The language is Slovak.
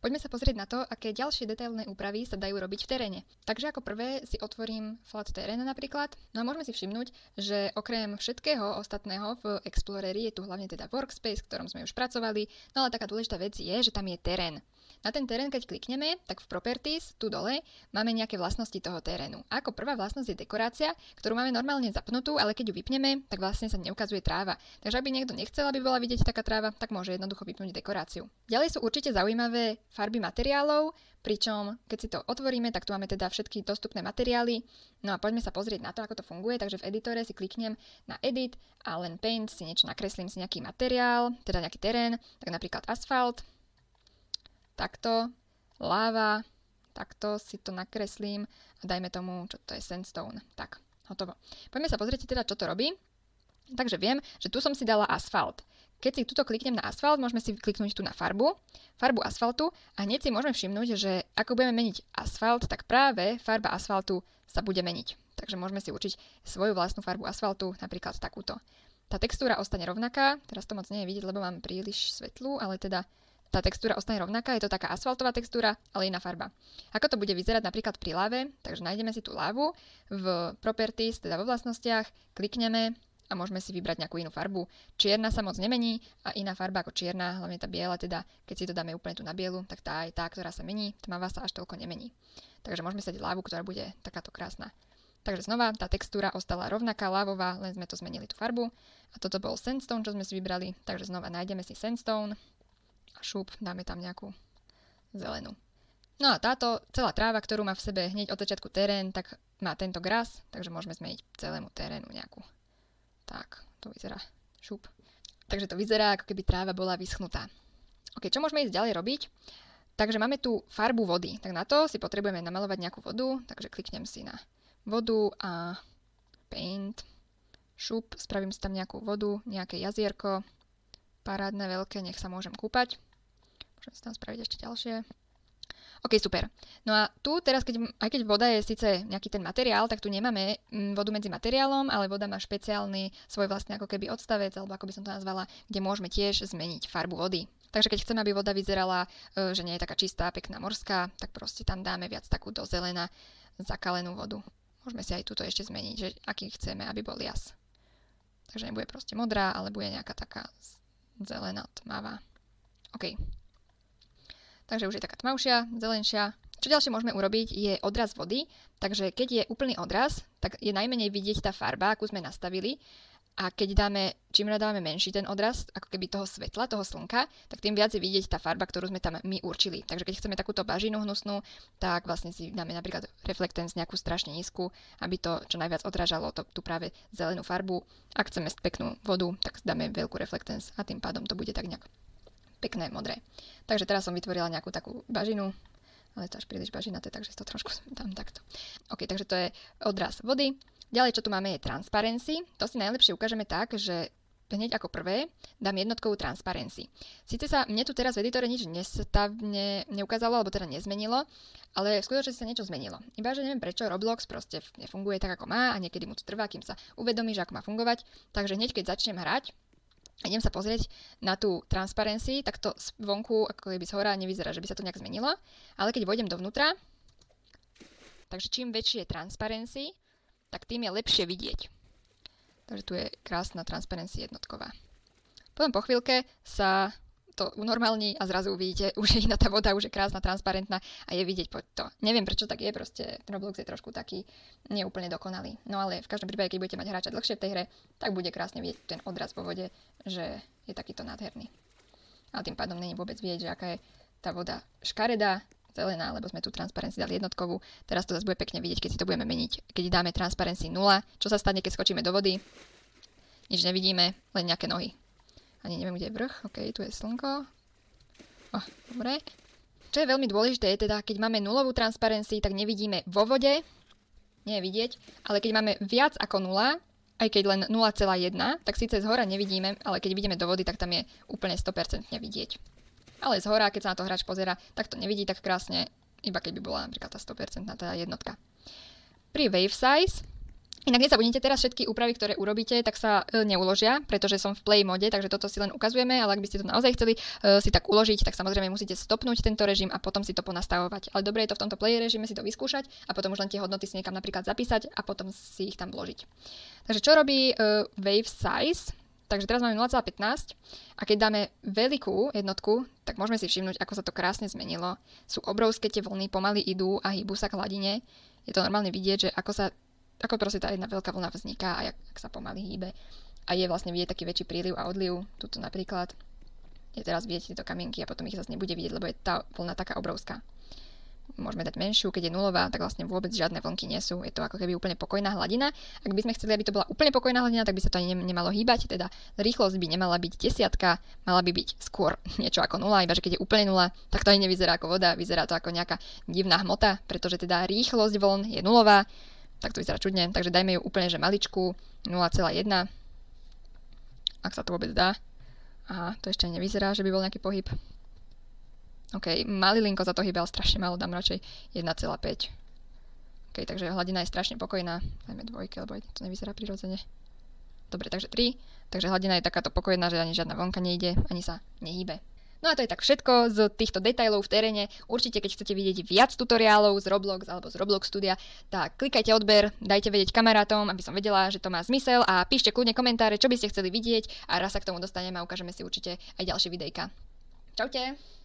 Poďme sa pozrieť na to, aké ďalšie detailné úpravy sa dajú robiť v teréne. Takže ako prvé si otvorím flat terén napríklad. No a môžeme si všimnúť, že okrem všetkého ostatného v Exploreri je tu hlavne teda workspace, v ktorom sme už pracovali, no ale taká dôležitá vec je, že tam je terén. Na ten terén, keď klikneme, tak v Properties, tu dole, máme nejaké vlastnosti toho terénu. Ako prvá vlastnosť je dekorácia, ktorú máme normálne zapnutú, ale keď ju vypneme, tak vlastne sa neukazuje tráva. Takže ak by niekto nechcel, aby bola vidieť taká tráva, tak môže jednoducho vypnúť dekoráciu. Ďalej sú určite zaujímavé farby materiálov, pričom keď si to otvoríme, tak tu máme teda všetky dostupné materiály. No a poďme sa pozrieť na to, ako to funguje. Takže v editore si kliknem na Edit a len Paint si niečo nakreslím, si nejaký materiál, teda nejaký terén, tak napríklad asfalt. Takto, láva, takto si to nakreslím a dajme tomu, čo to je sandstone. Tak, hotovo. Poďme sa pozrieť teda, čo to robí. Takže viem, že tu som si dala asfalt. Keď si tuto kliknem na asfalt, môžeme si kliknúť tu na farbu asfaltu a hneď si môžeme všimnúť, že ako budeme meniť asfalt, tak práve farba asfaltu sa bude meniť. Takže môžeme si určiť svoju vlastnú farbu asfaltu, napríklad takúto. Tá textúra ostane rovnaká, teraz to moc nie je vidieť, lebo mám príliš svetlú, ale teda tá textúra ostane rovnaká, je to taká asfaltová textúra, ale iná farba. Ako to bude vyzerať napríklad pri láve, takže nájdeme si tú lávu v Properties, teda vo vlastnostiach, klikneme a môžeme si vybrať nejakú inú farbu. Čierna sa moc nemení a iná farba ako čierna, hlavne tá biela, teda keď si to dáme úplne tu na bielu, tak tá aj tá, ktorá sa mení, tmavá sa až toľko nemení. Takže môžeme si dať lávu, ktorá bude takáto krásna. Takže znova tá textúra ostala rovnaká, lávová, len sme to zmenili tú farbu. A toto bol sandstone, čo sme si vybrali, takže znova nájdeme si sandstone. A šup, dáme tam nejakú zelenú. No a táto celá tráva, ktorú má v sebe hneď od začiatku terén, tak má tento gras, takže môžeme zmeniť celému terénu nejakú. Tak, to vyzerá šup. Takže to vyzerá, ako keby tráva bola vyschnutá. Ok, čo môžeme ísť ďalej robiť? Takže máme tu farbu vody. Tak na to si potrebujeme namalovať nejakú vodu, takže kliknem si na vodu a paint, šup, spravím si tam nejakú vodu, nejaké jazierko, parádne, veľké, nech sa môžem kúpať. Môžem si tam spraviť ešte ďalšie. OK, super. No a tu teraz, aj keď voda je síce nejaký ten materiál, tak tu nemáme vodu medzi materiálom, ale voda má špeciálny svoj vlastný ako keby odstavec, alebo ako by som to nazvala, kde môžeme tiež zmeniť farbu vody. Takže keď chceme, aby voda vyzerala, že nie je taká čistá, pekná morská, tak proste tam dáme viac takú do zelena zakalenú vodu. Môžeme si aj túto ešte zmeniť, že aký chceme, aby bol jas. Takže nebude proste modrá, ale bude nejaká taká zelená, tmavá. OK. Takže už je taká tmavšia, zelenšia. Čo ďalšie môžeme urobiť je odraz vody. Takže keď je úplný odraz, tak je najmenej vidieť tá farba, akú sme nastavili. A keď čím dávame menší ten odraz, ako keby toho svetla, toho slnka, tak tým viac je vidieť tá farba, ktorú sme tam my určili. Takže keď chceme takúto bažinu hnusnú, tak vlastne si dáme napríklad reflectance nejakú strašne nízku, aby to čo najviac odrážalo tú práve zelenú farbu. Ak chceme peknú vodu, tak dáme veľkú reflectance a tým pádom to bude tak nejak pekné, modré. Takže teraz som vytvorila nejakú takú bažinu, ale to až príliš bažinaté, takže to trošku dám takto. OK, takže to je odraz vody. Ďalej, čo tu máme, je transparency. To si najlepšie ukážeme tak, že hneď ako prvé dám jednotkovú transparency. Sice sa mne tu teraz v editore nič neukázalo, alebo teda nezmenilo, ale v skutočnosti sa niečo zmenilo. Iba, že neviem prečo, Roblox proste nefunguje tak, ako má a niekedy mu to trvá, kým sa uvedomí, že ako má fungovať. Takže hneď, keď začnem hrať, idem sa pozrieť na tú transparency, tak to vonku, ako keby zhora, nevyzerá, že by sa to nejak zmenilo. Ale keď vojdem dovnútra, takže čím väčšie je transparency, tak tým je lepšie vidieť. Takže tu je krásna transparency jednotková. Potom po chvíľke sa to unormálni a zrazu uvidíte, už je iná tá voda, už je krásna, transparentná a je vidieť pod to. Neviem, prečo tak je, proste Roblox je trošku taký neúplne dokonalý. No ale v každom prípade, keď budete mať hráča dlhšie v tej hre, tak bude krásne vidieť ten odraz vo vode, že je takýto nádherný. Ale tým pádom není vôbec vidieť, že aká je tá voda škaredá, zelená, lebo sme tu transparency dali jednotkovú. Teraz to zase bude pekne vidieť, keď si to budeme meniť. Keď dáme transparency 0, čo sa stane, keď skočíme do vody? Nič nevidíme, len nejaké nohy. Ani neviem, kde je vrch. OK, tu je slnko. Dobre. Čo je veľmi dôležité, je teda, keď máme nulovú transparency, tak nevidíme vo vode, nie je vidieť, ale keď máme viac ako 0, aj keď len 0,1, tak síce zhora nevidíme, ale keď vidíme do vody, tak tam je úplne 100% vidieť. Ale zhora, keď sa na to hráč pozerá, tak to nevidí tak krásne, iba keď by bola napríklad tá 100% tá jednotka. Pri wave size Inak nezabudnite, teraz všetky úpravy, ktoré urobíte, tak sa neuložia, pretože som v play mode, takže toto si len ukazujeme, ale ak by ste to naozaj chceli si tak uložiť, tak samozrejme musíte stopnúť tento režim a potom si to ponastavovať. Ale dobre je to v tomto play režime si to vyskúšať a potom už len tie hodnoty si niekam napríklad zapísať a potom si ich tam vložiť. Takže čo robí wave size? Takže teraz máme 0,15 a keď dáme veľkú jednotku, tak môžeme si všimnúť, ako sa to krásne zmenilo. Sú obrovské tie vlny, pomaly idú a hýbu sa k hladine. Je to normálne vidieť, že ako proste tá jedna veľká vlna vzniká a jak sa pomaly hýbe. A je vlastne vidieť taký väčší príliv a odliv. Tuto napríklad je teraz vidieť tieto kamienky a potom ich zase nebude vidieť, lebo je tá vlna taká obrovská. Môžeme dať menšiu, keď je nulová, tak vlastne vôbec žiadne vlnky nie sú. Je to ako keby úplne pokojná hladina. Ak by sme chceli, aby to bola úplne pokojná hladina, tak by sa to ani nemalo hýbať, teda rýchlosť by nemala byť 10, mala by byť skôr niečo ako 0, iba že keď je úplne 0, tak to ani nevyzerá ako voda, vyzerá to ako nejaká divná hmota, pretože teda rýchlosť vln je nulová, tak to vyzerá čudne, takže dajme ju úplne že maličku, 0,1, ak sa to vôbec dá. Aha, to ešte nevyzerá, že by bol nejaký pohyb. OK, malilinko sa to hýbe, ale strašne málo, dám radšej 1,5. OK, takže hladina je strašne pokojná. Dajme 2, lebo to nevyzerá prirodzene. Dobre, takže 3. Takže hladina je takáto pokojná, že ani žiadna vlnka nejde, ani sa nehýbe. No a to je tak všetko z týchto detailov v teréne. Určite, keď chcete vidieť viac tutoriálov z Roblox alebo z Roblox Studia, tak klikajte odber, dajte vedieť kamarátom, aby som vedela, že to má zmysel a píšte kľudne komentáre, čo by ste chceli vidieť a raz sa k tomu dostaneme a ukážeme si určite aj ďalšie videjka. Čaute!